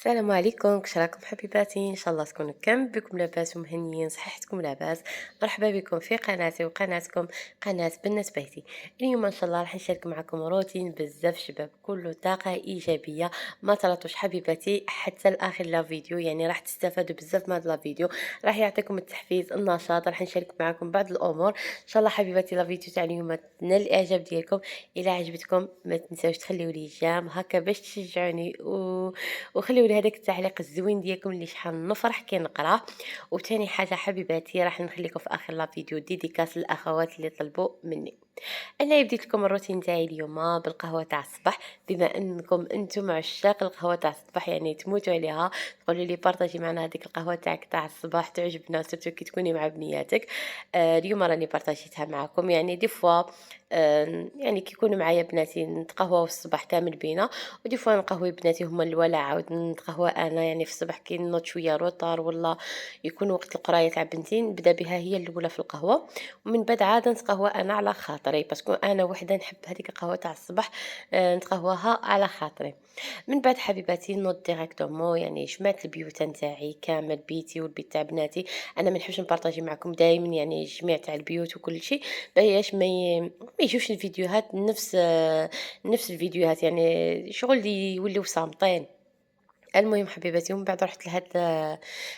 السلام عليكم، كيش راكم حبيباتي؟ ان شاء الله تكونوا كامل بكم لاباس ومهنيين، صحتكم لاباس. مرحبا بكم في قناتي وقناتكم، قناة بنات بيتي. اليوم ان شاء الله راح نشارك معكم روتين بزاف شباب، كله طاقة ايجابية. ما تلطوش حبيباتي حتى لاخر لا فيديو، يعني راح تستفادوا بزاف من هذا لا فيديو. راح يعطيكم التحفيز النشاط، راح نشارك معكم بعض الامور ان شاء الله حبيباتي. لا فيديو تاع اليوم تنال الاعجاب ديالكم. الى عجبتكم ما تنساوش تخليوا لي جام هكا باش تشجعوني وخليوا لي هذاك التعليق الزوين ديالكم اللي شحال نفرح كي نقراه. وثاني حاجه حبيباتي راح نخليكم في اخر لا فيديو ديديكاس للاخوات اللي طلبوا مني. انا بديت لكم الروتين تاعي اليوم بالقهوه تاع الصباح. بما انكم انتم عشاق القهوه تاع الصباح يعني تموتوا عليها، تقولوا لي بارطاجي معنا هذيك القهوه تاعك تاع الصباح تعجبنا سورتو كي تكوني مع بنياتك. اليوم راني بارطاجيتها معكم، يعني دي فوا يعني كي يكونوا معايا بناتي نتقهواو الصباح كامل بينا، ودي فوا نقهوي بناتي هما الولا عاود نتقهوى انا، يعني في الصباح كي نوض شويه روطار ولا يكون وقت القرايه تاع بنتي نبدا بها هي الاولى في القهوه، ومن بعد عاد نتقهوى انا على خاطري باسكو انا وحده نحب هذيك القهوه تاع الصباح. نتقهواها على خاطري. من بعد حبيباتي نوض ديريكتومون، يعني جمعت البيوت نتاعي كامل، بيتي والبيت تاع بناتي. انا ما نحبش نبارطاجي معكم دائما يعني جميع تاع البيوت وكل شيء، باش ما يجوش الفيديوهات نفس الفيديوهات، يعني شغل اللي يوليو صامتين. المهم حبيباتي ومن بعد رحت لهاد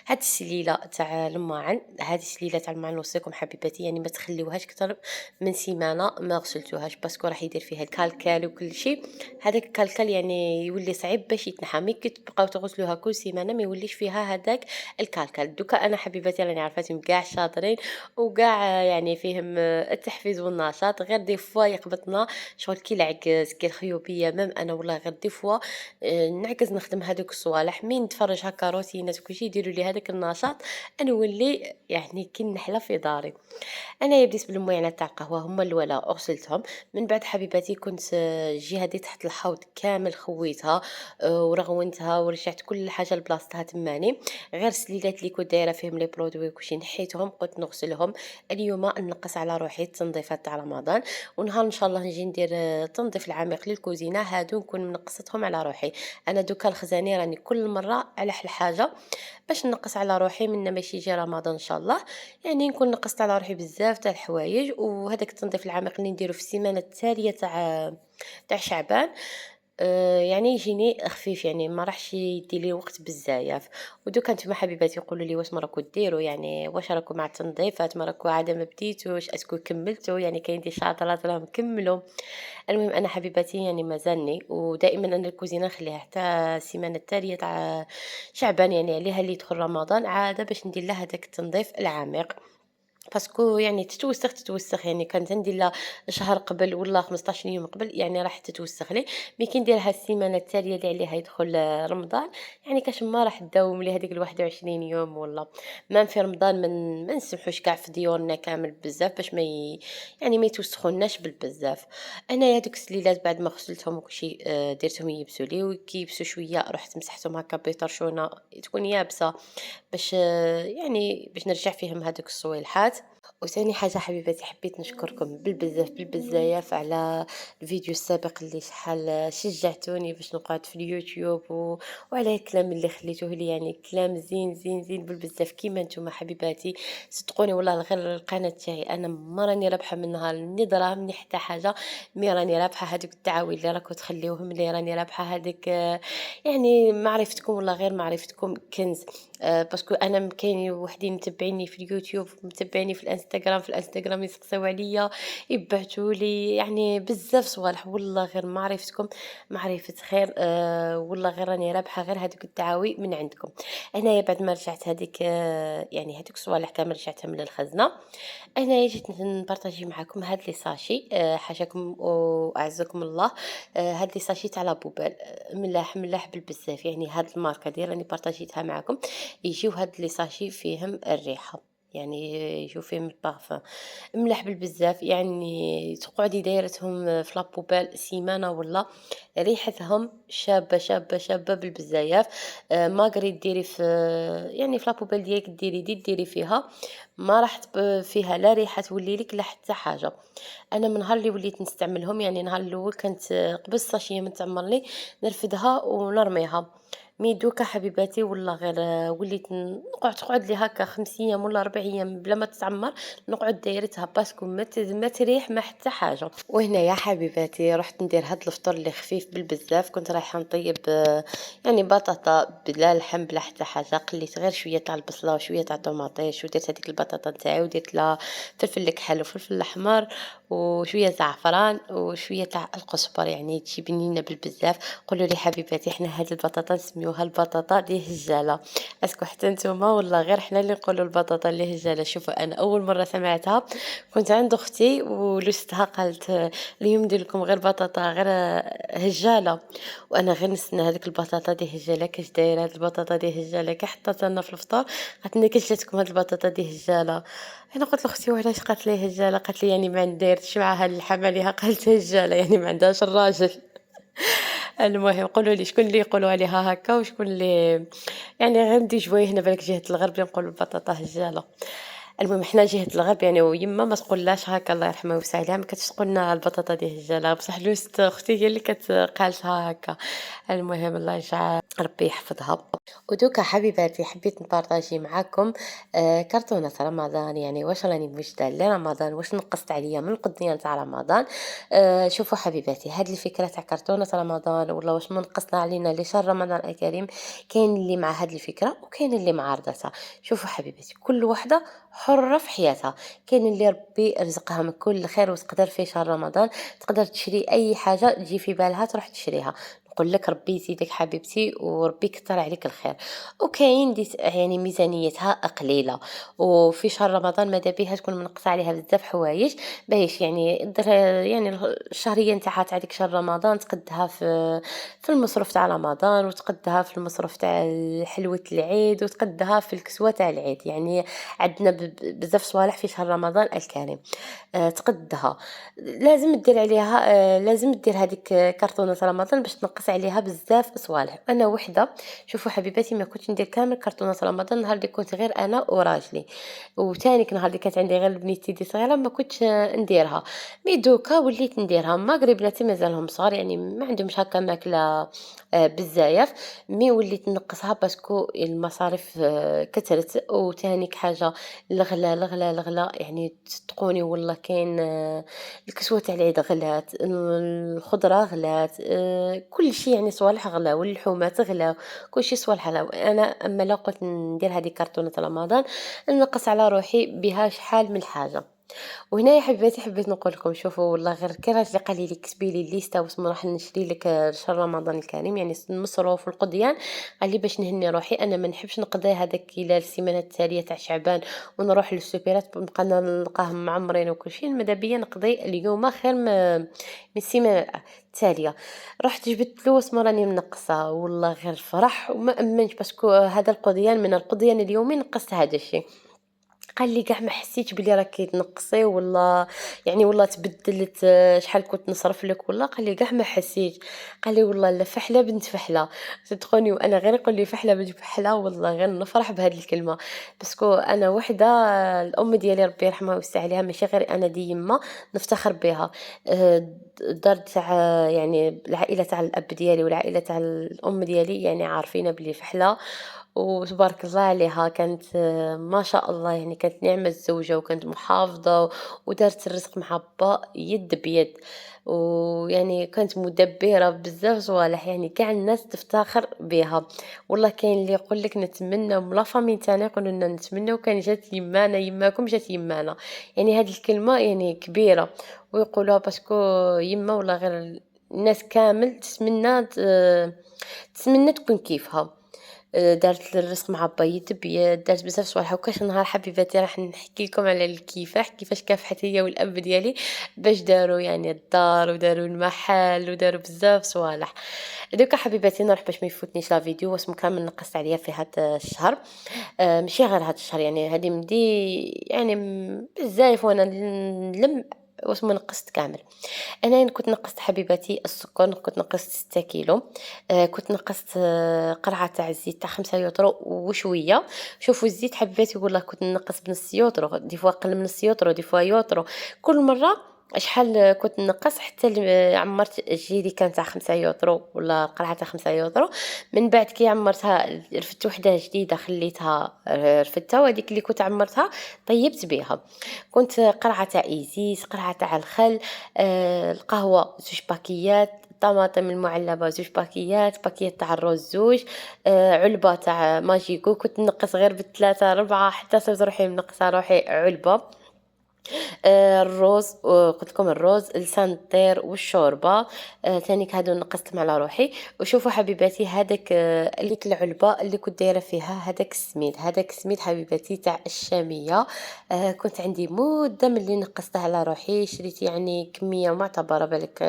هاد السليله تاع الماعن. هذه السليله تاع الماعن نوصيكم حبيباتي يعني ما تخليوهاش اكثر من سيمانه ما غسلتوهاش، باسكو راح يدير فيها الكالكال وكل شيء. هذاك الكالكال يعني يولي صعيب باش يتنحى، مي كي تبقاو تغسلوها كل سيمانه ما يوليش فيها هذاك الكالكال. دوكا انا حبيباتي راني عرفاتهم كاع شاطرين وكاع يعني فيهم التحفيز والنشاط، غير دي فوا يقبطنا شغل كي العكز كي الخيوبيه. ميم انا والله غير دي فوا نعكز نخدم هادوك الصوالح، مين نتفرج هكا روتينات وكلشي يديروا لي هذاك النشاط نولي يعني كي نحلى في داري. انايا بديت بالموينات تاع القهوه هما الولا غسلتهم. من بعد حبيباتي كنت الجهه دي تحت الحوض كامل خويتها، ورغونتها ورجعت كل حاجه لبلاصتها تماني. غير سليلات اللي كنت دايره فيهم لي برودوي وكلشي نحيتهم قلت نغسلهم. اليوم نقص على روحي التنظيفات تاع رمضان، ونهار ان شاء الله نجي ندير التنظيف العميق للكوزينه، هادو نكون منقصتهم على روحي. انا دوكا الخزاني راني كل مره على حل حاجه باش نقص على روحي من ما يجي رمضان ان شاء الله. يعني نكون نقصت على روحي بزاف تاع الحوايج، وهذاك التنظيف العميق اللي نديرو في السيمانه التاليه تاع شعبان يعني يجيني خفيف، يعني ما راحش يدي لي وقت بزاف. ودوكا نتوما حبيباتي يقولوا لي واش ما راكو ديروا، يعني واش راكو مع التنظيفات ما راكو عاده ما بديتوش اسكو كملتوا، يعني كاين دي شاطرات راهم كملوا. المهم انا حبيباتي يعني مازالني، ودائما انا الكوزينه نخليها حتى السيمانه التاليه تاع شعبان، يعني عليها اللي يدخل رمضان عاده باش ندير لها هذاك التنظيف العميق. باسكو يعني تتوسخ يعني كانت ندير لها شهر قبل ولا 15 يوم قبل يعني راح تتوسخ لي. مي كي نديرها السيمانه التاليه اللي عليها يدخل رمضان، يعني كاش ما راح تداوم لي هذيك 21 يوم ولا. ما في رمضان من ما نسمحوش كاع في ديورنا كامل بزاف باش يعني ما يتوسخوناش بالبزاف. انا هذوك السليلات بعد ما غسلتهم وكلشي درتهم يبسوا لي، وكي يبسوا شويه رحت مسحتهم هكا بطرشونه تكون يابسه باش يعني باش نرجع فيهم هذوك الصويلحات. وثاني حاجة حبيباتي حبيت نشكركم بالبزاف بالبزاف على الفيديو السابق اللي شحال شجعتوني باش نقعد في اليوتيوب وعلى الكلام اللي خليتوه لي، يعني كلام زين زين زين بالبزاف كيما نتوما حبيباتي. صدقوني والله غير القناة تاعي انا ما راني رابحة منها ني دراهم ني حتى حاجة، مي راني رابحة هذوك الدعاوي اللي راكو تخليوهم لي، راني رابحة هذيك يعني معرفتكم والله غير معرفتكم كنز. باسكو انا كاين وحدين متبعيني في اليوتيوب متبعيني في الانستغرام، يسقساو عليا يبعثوا لي يعني بزاف صوالح، والله غير معرفتكم معرفة خير. والله غير راني رابحة غير هذوك الدعاوي من عندكم. هنايا بعد ما رجعت هذيك يعني هذوك الصوالح كامل رجعتهم للخزنة. أنا جيت نبارطاجي معاكم هاد لي ساشي حاشاكم وأعزكم الله. هاد لي ساشي تاع لابوبال ملاح ملاح بالبزاف، يعني هاد الماركة دي راني بارطاجيتها معاكم. يجيو هاد لي ساشي فيهم الريحة، يعني يجيو فيهم البارفان ملاح بالبزاف، يعني تقعدي دايرتهم في لابوبال سيمانة ولا ريحتهم شابة شابة شابة بالبزاف. ماغري ديري في يعني في لابوبال ديالك ديري فيها ما راح فيها لا ريحة تولي لك لا حتى حاجة. انا من نهار اللي وليت نستعملهم، يعني نهار الاول كانت قبل الساشيه من تعمر لي نرفدها ونرميها. مي دوكا حبيباتي والله غير وليت تقعد لي هكا 5 أيام ولا 4 أيام بلا ما تتعمر، نقعد دايرتها باسكو ما تريح ما حتى حاجة. وهنايا حبيباتي رُحت ندير هاد الفطور اللي خفيف بالبزاف، كنت رايحة نطيب يعني بطاطا بلا لحم بلا حتى حاجة، قليت غير شوية تاع البصلة وشوية تاع الطوماطيش ودرت هاديك البطاطا نتاعي ودرت لها فلفل كحل وفلفل أحمر وشوية زعفران وشوية تاع القزبر، يعني تجي بنينة بالبزاف. قولوا لي حبيباتي حنا هاد البطاطا نسميوها البطاطا اللي هجالة، اسكو حتى نتوما والله غير حنا اللي نقولوا البطاطا اللي هجالة؟ شوفوا انا اول مرة سمعتها كنت عند اختي ولستها قالت اليوم ندير لكم غير بطاطا غير هجالة، وانا غير نستنى هذيك البطاطا دي هجالة كاش دايره هاد البطاطا دي هجالة كي حطيتها لنا في الفطور، قالت لنا كاش جاتكم هاد البطاطا دي هجالة؟ انا قلت لاختي وعلاش قالت لي هجالة؟ قالت لي يعني ما نديرش معاها اللحم عليها قالت هجالة يعني ما عندهاش الراجل. المهم قولوا لي شكون اللي يقولوا عليها هكا وشكون اللي يعني غير ندي شويه هنا بالك جهة الغرب اللي نقولوا البطاطا هجالة. المهم حنا جهة الغرب يعني ويما ما تقولهاش هكا الله يرحمها ويوسع عليها، ما كتش تقولنا البطاطا دي هجالة، بصح لوست اختي هي اللي قالتها هكا. المهم الله يجعل ربي يحفظها. ودوكا حبيباتي حبيت نبارطاجي معاكم كرتونة رمضان، يعني واش راني موجدة لرمضان، واش نقصت عليا من القضيان تاع رمضان. شوفوا حبيباتي هاد الفكرة تاع كرتونة رمضان ولا واش ما نقصنا علينا لشهر رمضان الكريم، كاين اللي مع هاد الفكرة وكاين اللي معارضتها. شوفوا حبيباتي كل وحدة حرة في حياتها، كاين اللي ربي رزقها من كل خير وتقدر في شهر رمضان تقدر تشري اي حاجة تجي في بالها تروح تشريها، نقول لك ربي يزيدك حبيبتي وربي يكثر عليك الخير. وكاين دي يعني ميزانيتها قليله وفي شهر رمضان ماذا بيها تكون منقصه عليها بزاف حوايج باش يعني دير يعني الشهريه نتاعها تاع ديك شهر رمضان تقدها في المصروف تاع رمضان وتقدها في المصروف تاع حلوة العيد وتقدها في الكسوة تاع العيد، يعني عندنا بزاف صوالح في شهر رمضان الكريم تقدها. لازم دير عليها لازم دير هذيك كرتونة رمضان باش تنقص عليها بزاف صوالح. انا وحده شوفوا حبيباتي ما كنتش ندير كامل كرتونة رمضان نهار اللي كنت غير انا وراجلي، وتاني نهار اللي كانت عندي غير بنيتي دي صغيره ما كنتش نديرها. مي دوكا وليت نديرها ما قريبناتي مازالهم صغار يعني ما عندهمش هكا ماكله بزاف، مي وليت نقصها باسكو المصاريف كثرت. وتانيك حاجه الغلا يعني تقوني والله كاين الكسوة تاع العيد غلات، الخضرة غلات، كل شيء يعني صوالح غلا واللحومات غلا، كل شيء صوالح غلا. أنا أما لا قلت ندير هذه كرتونة رمضان نقص على روحي بها شحال من حاجة. وهنا يا حبيباتي حبيت نقول لكم شوفوا والله غير كي راجلي قال لي كتبي لي الليسته واسمو راح نشري لك شهر رمضان الكريم يعني المصروف والقضيان، قال لي باش نهني روحي انا ما نحبش نقضي هذاك الى السيمانه التاليه تاع شعبان ونروح للسوبرات نبقى نلقاهم معمرين وكل شيء، ماذا بيا نقضي اليوم خير من السيمانه التاليه. رحت جبت له واسمو راني منقصه والله غير فرح وما امنش باسكو هذا القضيان من القضيان اليومي نقصت هذا الشيء. قال لي كاع ما حسيتش بلي راكي تنقصي ولا يعني ولا تبدلت شحال كنت نصرف لك ولا، قال لي كاع ما حسيت. قال لي والله لا فحله بنت فحله صدقوني، وانا غير يقول لي فحله بنت فحله والله غير نفرح بهذه الكلمه باسكو انا وحده الام ديالي ربي يرحمها ويوسع عليها ماشي غير انا دي يما نفتخر بها. الدار تاع يعني العائله تاع الاب ديالي والعائله تاع الام ديالي يعني عارفين بلي فحله وتبارك الله عليها كانت ما شاء الله يعني كانت نعمة الزوجة وكانت محافظة ودارت الرزق مع با يد بيد، ويعني كانت مدبرة بزاف صوالح يعني كاع الناس تفتخر بها. والله كاين اللي يقول لك نتمنى من لا فامي تاعنا يقولوا لنا نتمنى وكان جات يمانا يماكم جات يمانا، يعني هذه الكلمة يعني كبيرة ويقولوها باسكو يما ولا غير الناس كامل تتمنى تكون كيفها. دارت الرزق مع بايت بيد دارت بزاف صوالح. وكاش نهار حبيباتي راح نحكي لكم على الكفاح كيفاش كافحت هي والاب ديالي باش داروا يعني الدار وداروا المحل وداروا بزاف صوالح. دوكا حبيباتي نروح باش ما يفوتنيش لا فيديو واسمو كامل نقصت عليا في هذا الشهر. ماشي غير هذا الشهر يعني هذه مدي يعني بزاف وانا نلم واسمو نقصت كامل. أنا كنت نقصت حبيباتي السكر كنت نقصت 6 كيلو، كنت نقصت قرعة تاع الزيت تاع 5 يورو وشوية. شوفوا الزيت حبيباتي والله كنت نقص بنص يورو دي فوا أقل من نص يورو دي فوا يورو كل مرة شحال كنت نقّص حتى عمّرت الجيلي كان تاع 5 يورو ولا القرعة تاع 5 يورو. من بعد كي عمّرتها رفدت وحدة جديدة خليتها رفدتها، وهاذيك اللي كنت عمّرتها طيّبت بها. كنت قرعة تاع إيزيس، قرعة تاع الخل، القهوة 2 باكيات، الطماطم المعلبة 2 باكيات، باكيت تاع الروز 2، علبة تاع ماجيكو كنت نقّص غير ب3 4 حتى صرت روحي منقّصة روحي علبة. الروز قلت لكم الروز، لسان الطير والشوربة، تانيك هادو نقصتهم على روحي. وشوفوا حبيباتي هذاك ديك العلبة اللي كنت دايرة فيها هذاك السميد حبيباتي تاع الشامية. كنت عندي مدة من اللي نقصتها على روحي، شريت يعني كمية معتبرة بالك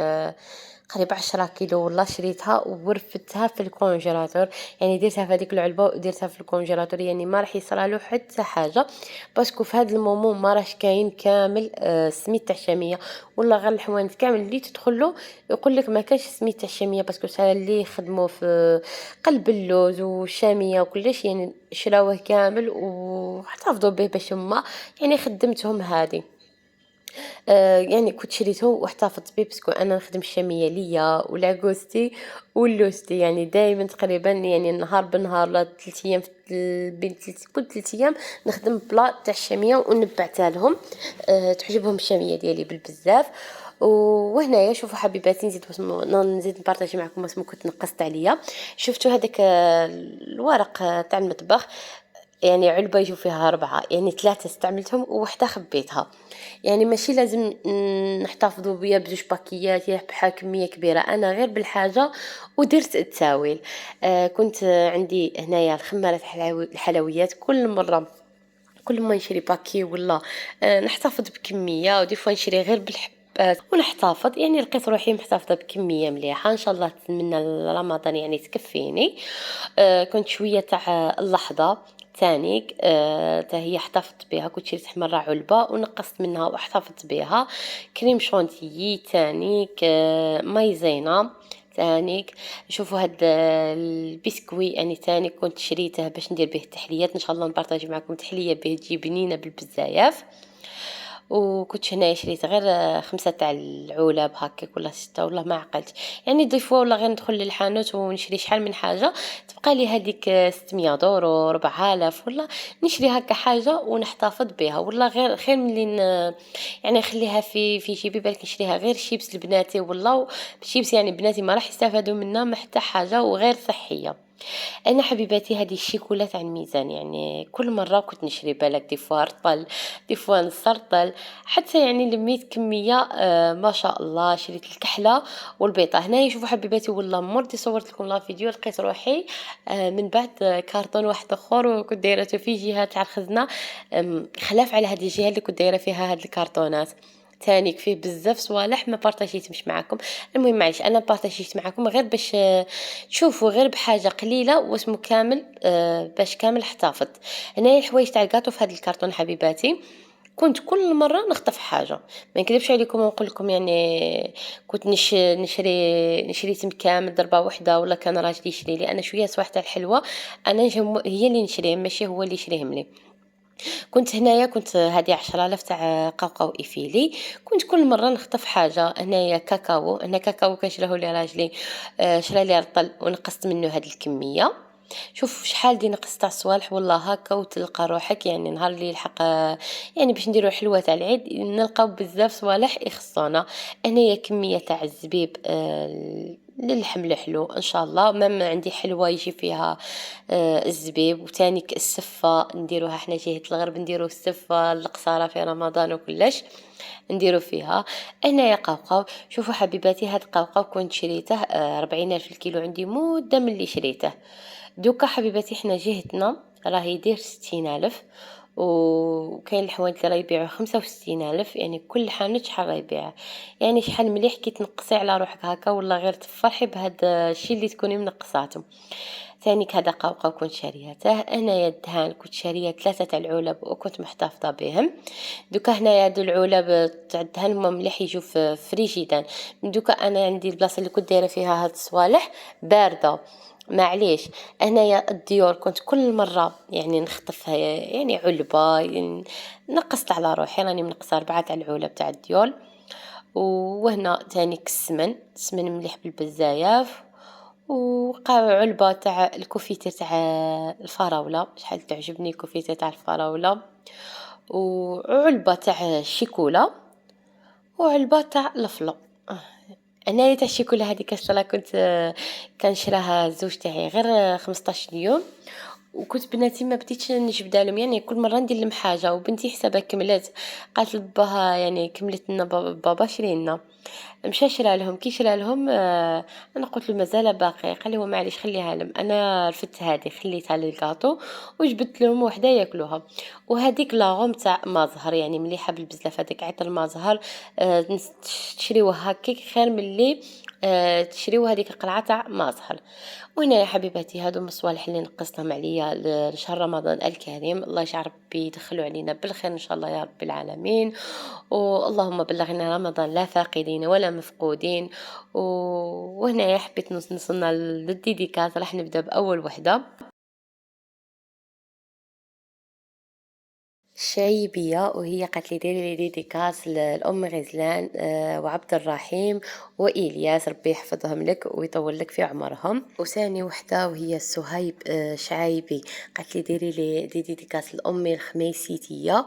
قريب 10 كيلو والله شريتها ورفدتها في الكونجيلاتور. يعني درتها في هذيك العلبة ودرتها في الكونجيلاتور، يعني ما راح يصرالو حتى حاجة، باسكو في هذا المومون ما راهش كاين كامل سميد تاع الشاميه، ولا غير الحوانت كامل اللي تدخلو يقول لك ما كانش سميد تاع الشاميه، باسكو سا اللي يخدموا في قلب اللوز والشاميه وكلش يعني شراوه كامل واحتفظوا به باش هما يعني خدمتهم هذه. يعني كنت شريته واحتفظت به باسكو أنا نخدم الشامية ليا ولاكوستي ولوستي، يعني دايمًا تقريبًا يعني نهار بنهار ولا 3 أيام بين كل 3 أيام نخدم بلا تاع الشامية ونبعتها لهم. تعجبهم الشامية ديالي بالبزاف. وهنايا شوفوا حبيباتي نزيد نبارطاجي معكم واسمو كنت نقصت عليا. شفتوا هذاك الورق تاع المطبخ، يعني علبة يجوا فيها 4، يعني 3 استعملتهم ووحدة خبيتها. يعني ماشي لازم نحتفظوا بيا بزوج باكيات يا بحال كمية كبيرة، أنا غير بالحاجة ودرت التاويل. كنت عندي هنايا الخمارة الحلويات، كل ما نشري باكي ولا نحتفظ بكمية، ودي فوا نشري غير بالحبات ونحتفظ، يعني لقيت روحي محتفظة بكمية مليحة إن شاء الله تتمنى رمضان يعني تكفيني. كنت شوية تاع اللحظة تانيك تا هي احتفظت بها، كنت شريت مرة علبة ونقصت منها واحتفظت بها. كريم شونتيي تانيك، مايزينا تانيك. شوفوا هاد البسكوي يعني تاني كنت شريته باش ندير به التحليات، ان شاء الله نبارطاجي معكم تحليه به تجي بنينه بالبزاف. وكنت هنايا شريت غير 5 تاع العلب هكاك ولا 6 والله ما عقلت، يعني دي فوا ولا غير ندخل للحانوت ونشري شحال من حاجة تبقى لي هذيك 600 دورو 4000، ولا نشري هكا حاجة ونحتفظ بها، والله غير خير من اللي يعني نخليها في جيبي بالك نشريها غير شيبس لبناتي، والله شيبس يعني بناتي ما راح يستفادوا منها ما حتى حاجة وغير صحية. انا حبيباتي هذه الشيكولا تاع الميزان، يعني كل مره كنت نشري بالك دي فوا رطل دي فوا نسرطل، حتى يعني لميت كميه ما شاء الله. شريت الكحله والبيضه هنا شوفوا حبيباتي، والله مرتي صورت لكم لا فيديو لقيت روحي من بعد كارطون واحد اخر وكنت دايرته في جهه تاع الخزنه، خلاف على هذه الجهه اللي كنت دايره فيها هاد الكرتونات. تانيك فيه بزاف صوالح ما بارطاجيتهمش معكم. المهم معليش انا بارطاجيت معكم غير باش تشوفوا غير بحاجه قليله واسمو كامل باش كامل احتفظت. هنايا الحوايج تاع الكاطو في هذا الكرتون حبيباتي كنت كل مره نخطف حاجه، ما نكذبش عليكم ونقول لكم يعني كنت نشري تم كامل ضربه واحده، ولا كان راجلي يشري لي انا شويه صوالح تاع الحلوه، انا هي اللي نشريهم ماشي هو اللي يشريهم لي. كنت هنايا كنت هذه 10,000 تاع قوقاو إيفيلي، كنت كل مرة نخطف حاجة. هنايا كاكاو، هنا كاكاو كنشريه لي راجلي، شرا لي رطل ونقصت منه هذه الكمية. شوف شحال دي نقصت تاع الصوالح والله هكا وتلقى روحك يعني نهار اللي يلحق يعني باش نديرو حلوة تاع العيد نلقاو بزاف صوالح يخصونا. هنايا كمية تاع الزبيب للحم الحلو ان شاء الله، ما عندي حلوة يجي فيها الزبيب، وتاني السفة نديروها احنا جهة الغرب، نديرو السفة القصارى في رمضان وكلش نديرو فيها. هنايا قوقاو، شوفوا حبيباتي هاد القوقاو كنت شريته 40,000 الكيلو، عندي مدة من اللي شريته. دوكا حبيباتي حنا جهتنا راه يدير 60,000، وكاين الحوانت اللي راه يبيعوا 65,000، يعني كل حانوت شحال راه يبيع. يعني شحال مليح كي تنقصي على روحك هكا ولا غير تفرحي بهذا الشيء اللي تكوني منقصاته. ثانيك هذا قوقاو كنت شاريته. هنايا الدهان كنت شاريه 3 تاع العلب وكنت محتفظه بهم. دوكا هنايا هادو العلب تاع الدهان هما مليح يجوا في فريجيدان. دوكا انا عندي البلاصه اللي كنت دايره فيها هاد الصوالح بارده، معليش. هنايا الديور كنت كل مره يعني نخطفها يعني علبه، يعني نقصت على روحي راني منقصه 4 تاع العلب تاع الديول. وهنا تاني السمن، السمن مليح بالبزاف، علبة تاع الكوفيتة تاع الفراولة، شحال تعجبني الكوفيتة تاع الفراولة، وعلبة تاع الشيكولا، وعلبة تاع الفلا. أنايا تاع الشيكولا هاذيك الصرا كنت كنشراها الزوج تاعي غير 15 يوم، وكنت بناتي ما بديتش نجبدها لهم، يعني كل مرة ندير لهم حاجة، وبنتي حسابها كملت، قالت لباها يعني كملت لنا بابا شري لنا، مشى شرا لهم، كي شرا لهم أنا قلت له مازال باقي، قال لي هو معليش خليها لهم، أنا رفدت هذه خليتها للكاطو وجبت لهم وحده ياكلوها. وهذيك لاغوم تاع مازهر يعني مليحة بالبزاف، هذيك عطر مازهر تشريوه هكاك خير من اللي تشريو هذيك قلعة تاع مازهر. وهنا يا حبيباتي هادو من الصوالح اللي نقصتهم عليا لشهر رمضان الكريم، الله يجعل ربي يدخلوا علينا بالخير ان شاء الله يا رب العالمين، واللهم بلغنا رمضان لا فاقدين ولا مفقودين. وهنا يا حبيت نوصلنا للديديكاس، راح نبدا باول وحده، الشعيبية، وهي قالت لي ديري لي ديديكاس لأم غزلان وعبد الرحيم وإلياس، ربي يحفظهم لك ويطول لك في عمرهم. وثاني وحدة وهي سهيب شعيبي، قالت لي ديري لي ديديكاس لأمي الخميسيتية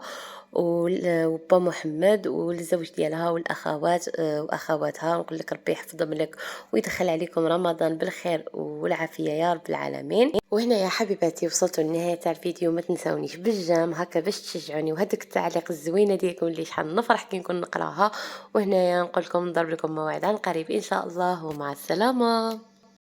وبا محمد والزوج ديالها والأخوات وأخواتها، نقول لك ربي يحفظهم لك ويدخل عليكم رمضان بالخير والعافية يا رب العالمين. وهنا يا حبيباتي وصلتوا لنهاية تاع الفيديو، ما تنسونيش بالجام هكا باش تشجعوني، وهذوك التعليق الزوينه ديالكم اللي شحال نفرح كي نكون نقراها. وهنايا نقول لكم نضرب لكم موعد عن قريب ان شاء الله، ومع السلامه.